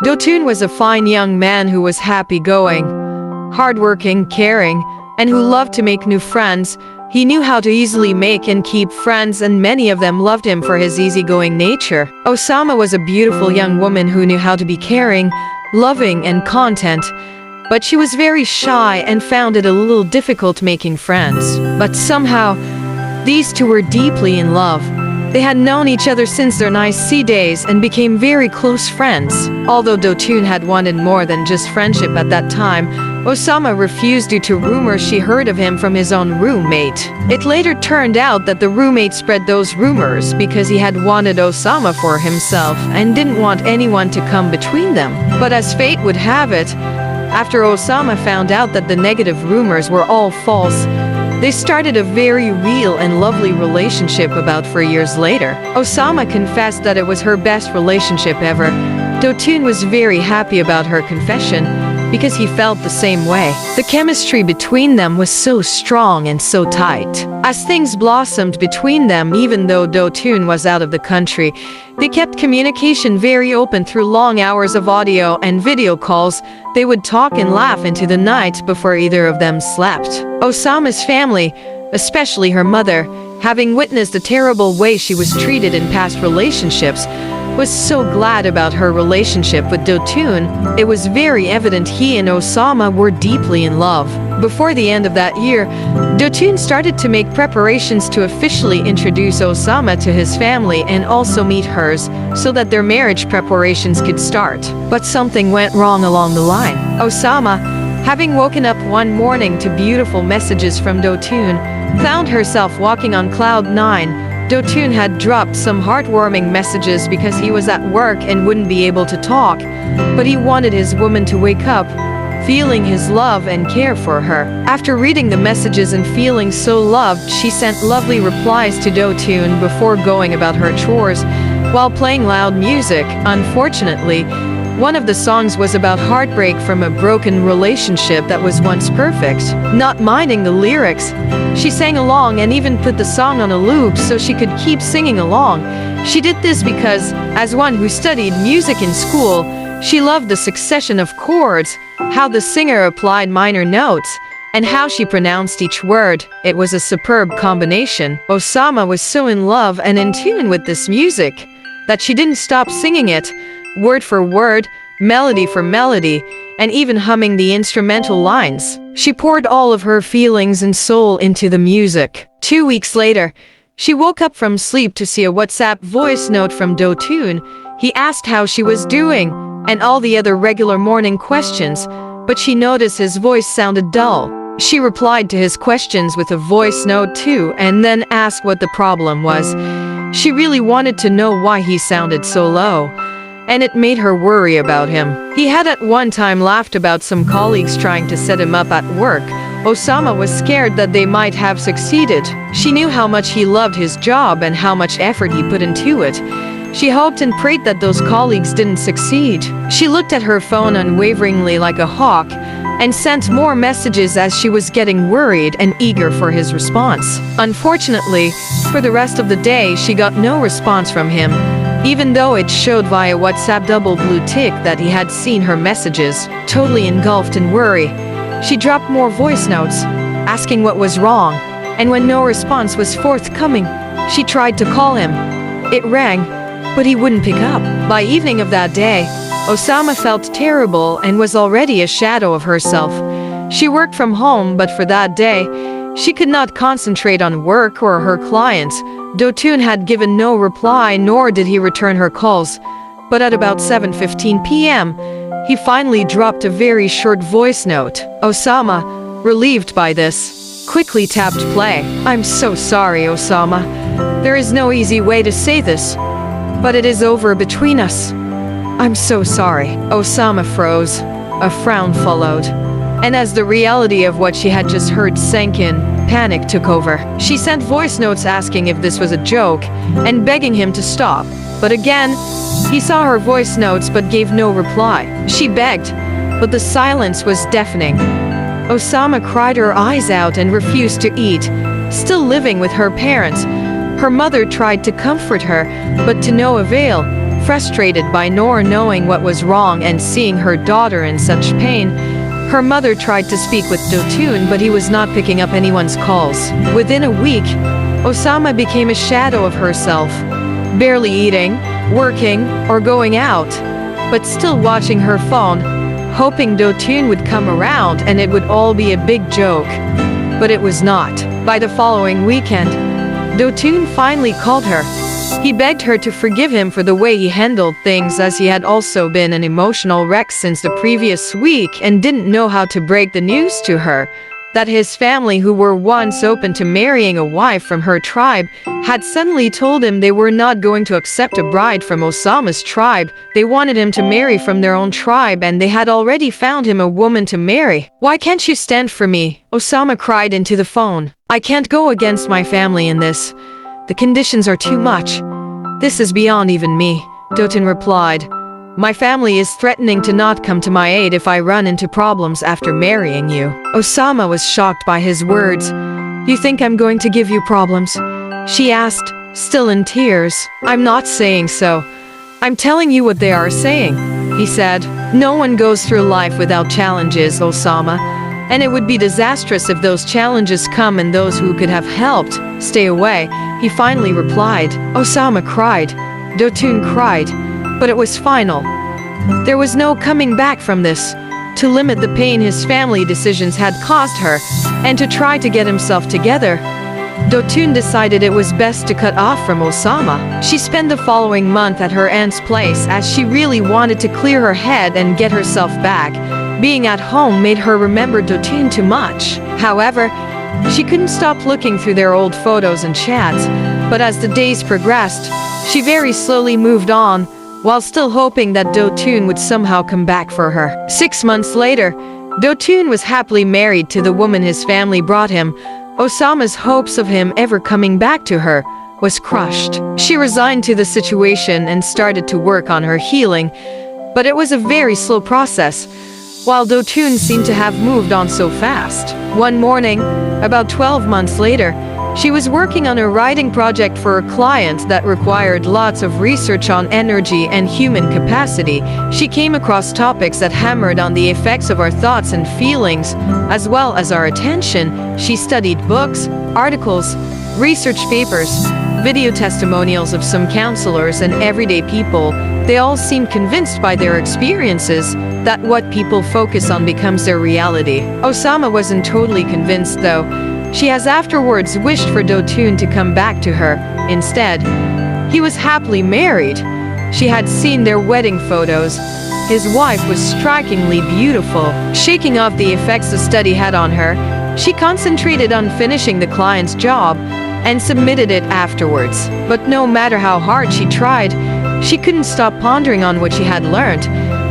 Dotun was a fine young man who was happy-going, hardworking, caring, and who loved to make new friends. He knew how to easily make and keep friends, and many of them loved him for his easygoing nature. Osama was a beautiful young woman who knew how to be caring, loving, and content, but she was very shy and found it a little difficult making friends. But somehow, these two were deeply in love. They had known each other since their nice sea days and became very close friends. Although Dotun had wanted more than just friendship at that time, Osama refused due to rumors she heard of him from his own roommate. It later turned out that the roommate spread those rumors because he had wanted Osama for himself and didn't want anyone to come between them. But as fate would have it, after Osama found out that the negative rumors were all false, they started a very real and lovely relationship about 4 years later. Osama confessed that it was her best relationship ever. Dotun was very happy about her confession because he felt the same way. The chemistry between them was so strong and so tight. As things blossomed between them, even though Dotun was out of the country, they kept communication very open through long hours of audio and video calls. They would talk and laugh into the night before either of them slept. Osama's family, especially her mother, having witnessed the terrible way she was treated in past relationships, was so glad about her relationship with Dotun. It was very evident he and Osama were deeply in love. Before the end of that year, Dotun started to make preparations to officially introduce Osama to his family and also meet hers, so that their marriage preparations could start. But something went wrong along the line. Osama, having woken up one morning to beautiful messages from Dotun, found herself walking on cloud 9. Dotun had dropped some heartwarming messages because he was at work and wouldn't be able to talk, but he wanted his woman to wake up, feeling his love and care for her. After reading the messages and feeling so loved, she sent lovely replies to Dotun before going about her chores while playing loud music. Unfortunately, one of the songs was about heartbreak from a broken relationship that was once perfect. Not minding the lyrics, she sang along and even put the song on a loop so she could keep singing along. She did this because, as one who studied music in school, she loved the succession of chords, how the singer applied minor notes, and how she pronounced each word. It was a superb combination. Osama was so in love and in tune with this music that she didn't stop singing it, word for word, melody for melody, and even humming the instrumental lines. She poured all of her feelings and soul into the music. 2 weeks later, she woke up from sleep to see a WhatsApp voice note from Dotun. He asked how she was doing, and all the other regular morning questions, but she noticed his voice sounded dull. She replied to his questions with a voice note too, and then asked what the problem was. She really wanted to know why he sounded so low, and it made her worry about him. He had at one time laughed about some colleagues trying to set him up at work. Osama was scared that they might have succeeded. She knew how much he loved his job and how much effort he put into it. She hoped and prayed that those colleagues didn't succeed. She looked at her phone unwaveringly like a hawk and sent more messages as she was getting worried and eager for his response. Unfortunately, for the rest of the day, she got no response from him, even though it showed via WhatsApp double blue tick that he had seen her messages. Totally engulfed in worry, she dropped more voice notes, asking what was wrong, and when no response was forthcoming, she tried to call him. It rang, but he wouldn't pick up. By evening of that day, Osama felt terrible and was already a shadow of herself. She worked from home, but for that day, she could not concentrate on work or her clients. Dotun had given no reply, nor did he return her calls. But at about 7:15 p.m., he finally dropped a very short voice note. Osama, relieved by this, quickly tapped play. "I'm so sorry, Osama. There is no easy way to say this, but it is over between us. I'm so sorry." Osama froze. A frown followed, and as the reality of what she had just heard sank in, panic took over. She sent voice notes asking if this was a joke and begging him to stop. But again, he saw her voice notes but gave no reply. She begged, but the silence was deafening. Osama cried her eyes out and refused to eat. Still living with her parents, her mother tried to comfort her, but to no avail. Frustrated by nor knowing what was wrong and seeing her daughter in such pain, her mother tried to speak with Dotun, but he was not picking up anyone's calls. Within a week, Osama became a shadow of herself, barely eating, working, or going out, but still watching her phone, hoping Dotun would come around and it would all be a big joke. But it was not. By the following weekend, Dotun finally called her. He begged her to forgive him for the way he handled things, as he had also been an emotional wreck since the previous week and didn't know how to break the news to her that his family, who were once open to marrying a wife from her tribe, had suddenly told him they were not going to accept a bride from Osama's tribe. They wanted him to marry from their own tribe, and they had already found him a woman to marry. "Why can't you stand for me?" Osama cried into the phone. "I can't go against my family in this. The conditions are too much. This is beyond even me," Dotun replied. "My family is threatening to not come to my aid if I run into problems after marrying you." Osama was shocked by his words. "You think I'm going to give you problems?" she asked, still in tears. "I'm not saying so. I'm telling you what they are saying," he said. "No one goes through life without challenges, Osama, and it would be disastrous if those challenges come and those who could have helped stay away," he finally replied. Osama cried. Dotun cried. But it was final. There was no coming back from this. To limit the pain his family decisions had caused her, and to try to get himself together, Dotun decided it was best to cut off from Osama. She spent the following month at her aunt's place, as she really wanted to clear her head and get herself back. Being at home made her remember Dotun too much. However, she couldn't stop looking through their old photos and chats, but as the days progressed, she very slowly moved on, while still hoping that Dotun would somehow come back for her. 6 months later, Dotun was happily married to the woman his family brought him. Osama's hopes of him ever coming back to her was crushed. She resigned to the situation and started to work on her healing, but it was a very slow process, while Dotun seemed to have moved on so fast. One morning, about 12 months later, she was working on a writing project for a client that required lots of research on energy and human capacity. She came across topics that hammered on the effects of our thoughts and feelings, as well as our attention. She studied books, articles, research papers, video testimonials of some counselors and everyday people. They all seemed convinced by their experiences that what people focus on becomes their reality. Osama wasn't totally convinced, though. She has afterwards wished for Dotun to come back to her. Instead, he was happily married. She had seen their wedding photos. His wife was strikingly beautiful. Shaking off the effects the study had on her, she concentrated on finishing the client's job and submitted it afterwards. But no matter how hard she tried, she couldn't stop pondering on what she had learned.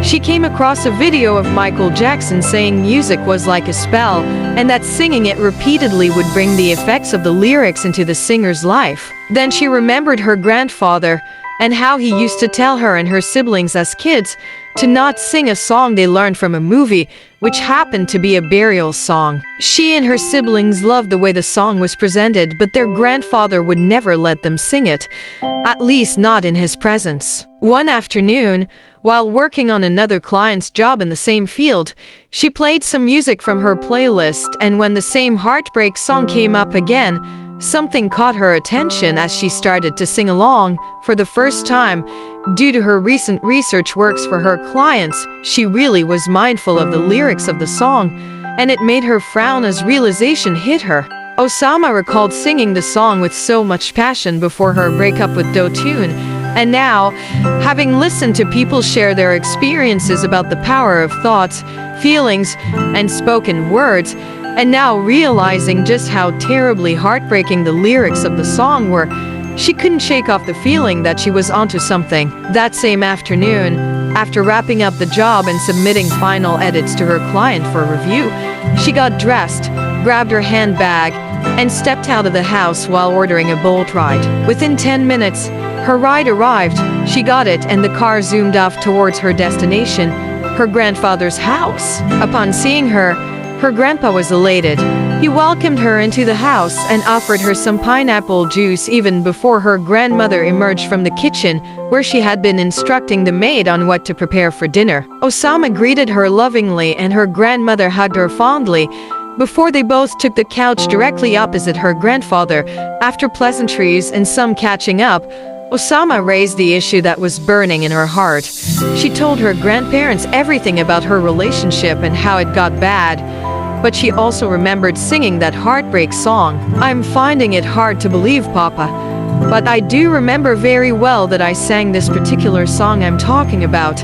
She came across a video of Michael Jackson saying music was like a spell, and that singing it repeatedly would bring the effects of the lyrics into the singer's life. Then she remembered her grandfather and how he used to tell her and her siblings as kids to not sing a song they learned from a movie, which happened to be a burial song. She and her siblings loved the way the song was presented, but their grandfather would never let them sing it, at least not in his presence. One afternoon, while working on another client's job in the same field, she played some music from her playlist, and when the same Heartbreak song came up again, something caught her attention as she started to sing along. For the first time, due to her recent research works for her clients, she really was mindful of the lyrics of the song, and it made her frown as realization hit her. Osama recalled singing the song with so much passion before her breakup with Dotun, and now, having listened to people share their experiences about the power of thoughts, feelings, and spoken words, and now realizing just how terribly heartbreaking the lyrics of the song were, she couldn't shake off the feeling that she was onto something. That same afternoon, after wrapping up the job and submitting final edits to her client for review, she got dressed, grabbed her handbag, and stepped out of the house while ordering a Bolt ride. Within 10 minutes, her ride arrived. She got it, and the car zoomed off towards her destination, her grandfather's house. Upon seeing her, her grandpa was elated. He welcomed her into the house and offered her some pineapple juice even before her grandmother emerged from the kitchen, where she had been instructing the maid on what to prepare for dinner. Osama greeted her lovingly and her grandmother hugged her fondly before they both took the couch directly opposite her grandfather. After pleasantries and some catching up, Osama raised the issue that was burning in her heart. She told her grandparents everything about her relationship and how it got bad. But she also remembered singing that Heartbreak song. "I'm finding it hard to believe, Papa, but I do remember very well that I sang this particular song I'm talking about.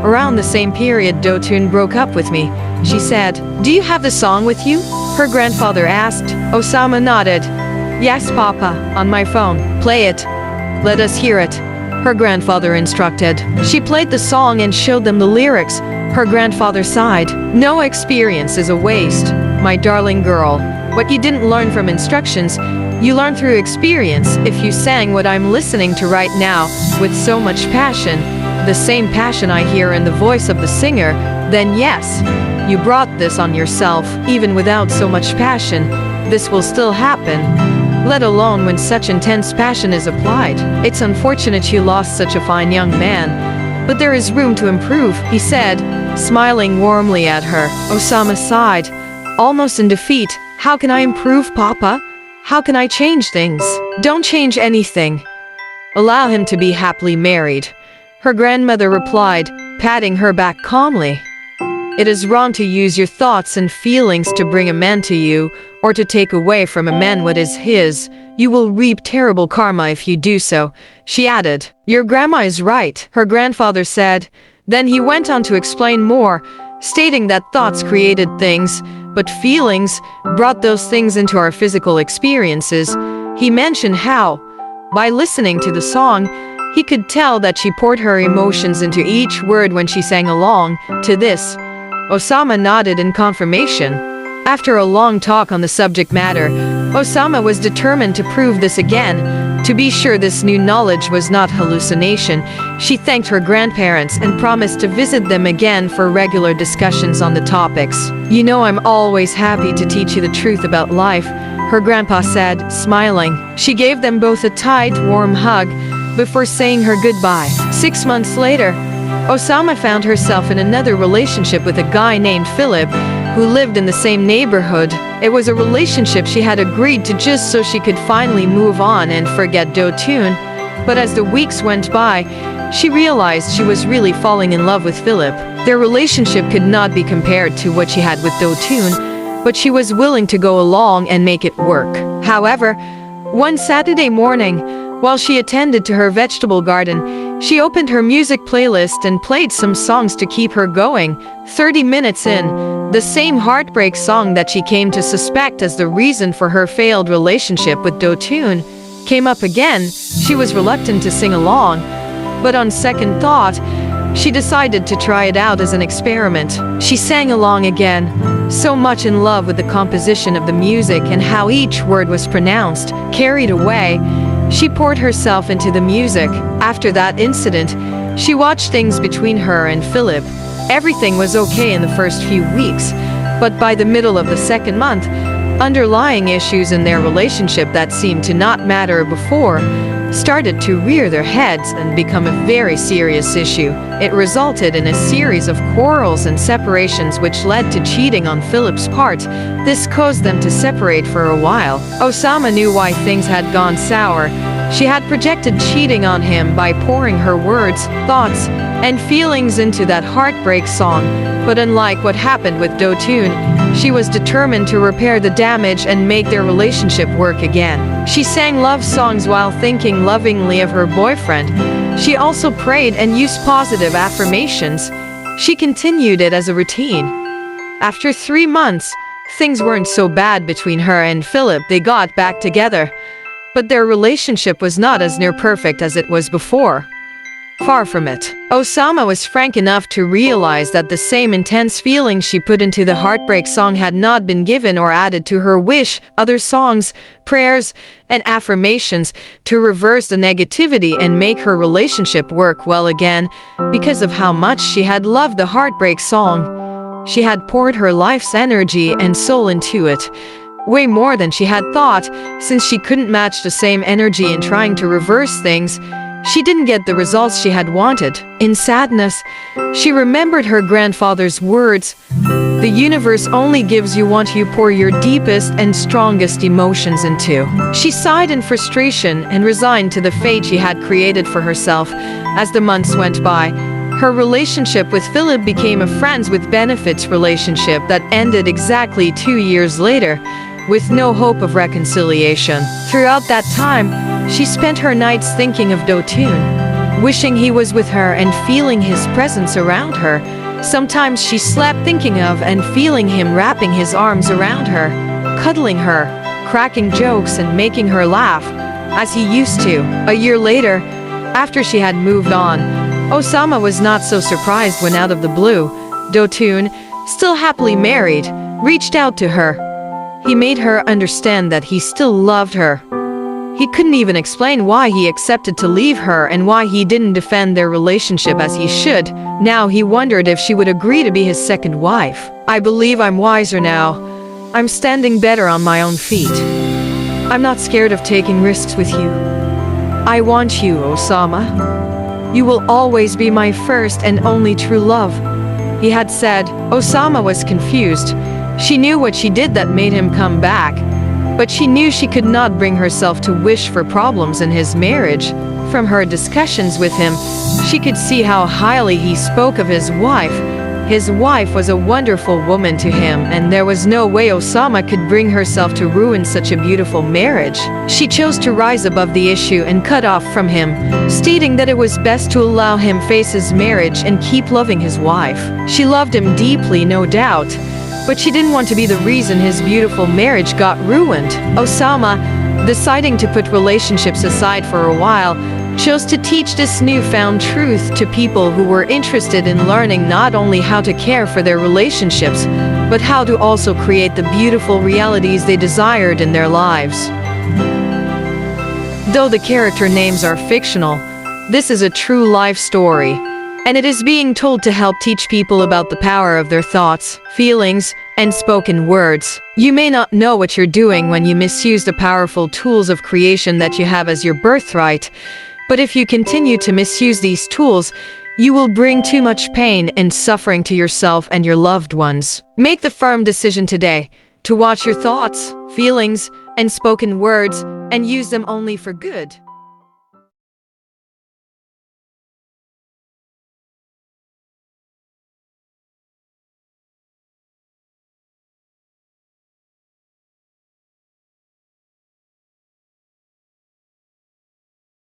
Around the same period Dotun broke up with me," she said. "Do you have the song with you?" her grandfather asked. Osama nodded. "Yes, Papa, on my phone. Play it. Let us hear it," her grandfather instructed. She played the song and showed them the lyrics. Her grandfather sighed. "No experience is a waste, my darling girl. What you didn't learn from instructions, you learn through experience. If you sang what I'm listening to right now with so much passion, the same passion I hear in the voice of the singer, then yes, you brought this on yourself. Even without so much passion, this will still happen, let alone when such intense passion is applied. It's unfortunate you lost such a fine young man, but there is room to improve," he said, smiling warmly at her. Osama sighed, almost in defeat. "How can I improve, Papa? How can I change things?" "Don't change anything. Allow him to be happily married," her grandmother replied, patting her back calmly. "It is wrong to use your thoughts and feelings to bring a man to you, or to take away from a man what is his. You will reap terrible karma if you do so," she added. "Your grandma is right," her grandfather said. Then he went on to explain more, stating that thoughts created things, but feelings brought those things into our physical experiences. He mentioned how, by listening to the song, he could tell that she poured her emotions into each word when she sang along. To this, Osama nodded in confirmation. After a long talk on the subject matter, Osama was determined to prove this again. To be sure this new knowledge was not hallucination, she thanked her grandparents and promised to visit them again for regular discussions on the topics. "You know I'm always happy to teach you the truth about life," her grandpa said, smiling. She gave them both a tight, warm hug before saying her goodbye. 6 months later, Osama found herself in another relationship with a guy named Philip, who lived in the same neighborhood. It was a relationship she had agreed to just so she could finally move on and forget Dotun. But as the weeks went by, she realized she was really falling in love with Philip. Their relationship could not be compared to what she had with Dotun, but she was willing to go along and make it work. However, one Saturday morning, while she attended to her vegetable garden, she opened her music playlist and played some songs to keep her going. 30 minutes in, the same Heartbreak song that she came to suspect as the reason for her failed relationship with Dotun came up again. She was reluctant to sing along, but on second thought, she decided to try it out as an experiment. She sang along again, so much in love with the composition of the music and how each word was pronounced. Carried away, she poured herself into the music. After that incident, she watched things between her and Philip. Everything was okay in the first few weeks, but by the middle of the second month, underlying issues in their relationship that seemed to not matter before started to rear their heads and become a very serious issue. It resulted in a series of quarrels and separations which led to cheating on Philip's part. This caused them to separate for a while. Osama knew why things had gone sour. She had projected cheating on him by pouring her words, thoughts, and feelings into that Heartbreak song. But unlike what happened with Dotun, she was determined to repair the damage and make their relationship work again. She sang love songs while thinking lovingly of her boyfriend. She also prayed and used positive affirmations. She continued it as a routine. After 3 months, things weren't so bad between her and Philip. They got back together. But their relationship was not as near perfect as it was before. Far from it. Osama was frank enough to realize that the same intense feelings she put into the Heartbreak song had not been given or added to her wish, other songs, prayers, and affirmations to reverse the negativity and make her relationship work well again. Because of how much she had loved the Heartbreak song, she had poured her life's energy and soul into it. way more than she had thought. Since she couldn't match the same energy in trying to reverse things, she didn't get the results she had wanted. In sadness, she remembered her grandfather's words, "The universe only gives you what you pour your deepest and strongest emotions into." She sighed in frustration and resigned to the fate she had created for herself. As the months went by, her relationship with Philip became a friends with benefits relationship that ended exactly 2 years later, with no hope of reconciliation. Throughout that time, she spent her nights thinking of Dotun, wishing he was with her and feeling his presence around her. Sometimes she slept thinking of and feeling him wrapping his arms around her, cuddling her, cracking jokes and making her laugh, as he used to. A year later, after she had moved on, Osama was not so surprised when out of the blue, Dotun, still happily married, reached out to her. He made her understand that he still loved her. He couldn't even explain why he accepted to leave her and why he didn't defend their relationship as he should. Now he wondered if she would agree to be his second wife. "I believe I'm wiser now. I'm standing better on my own feet. I'm not scared of taking risks with you. I want you, Osama. You will always be my first and only true love," he had said. Osama was confused. She knew what she did that made him come back, but she knew she could not bring herself to wish for problems in his marriage. From her discussions with him, she could see how highly he spoke of his wife. His wife was a wonderful woman to him, and there was no way Osama could bring herself to ruin such a beautiful marriage. She chose to rise above the issue and cut off from him, stating that it was best to allow him face his marriage and keep loving his wife. She loved him deeply, no doubt, but she didn't want to be the reason his beautiful marriage got ruined. Osama, deciding to put relationships aside for a while, chose to teach this newfound truth to people who were interested in learning not only how to care for their relationships, but how to also create the beautiful realities they desired in their lives. Though the character names are fictional, this is a true life story, and it is being told to help teach people about the power of their thoughts, feelings, and spoken words. You may not know what you're doing when you misuse the powerful tools of creation that you have as your birthright, but if you continue to misuse these tools, you will bring too much pain and suffering to yourself and your loved ones. Make the firm decision today to watch your thoughts, feelings, and spoken words and use them only for good.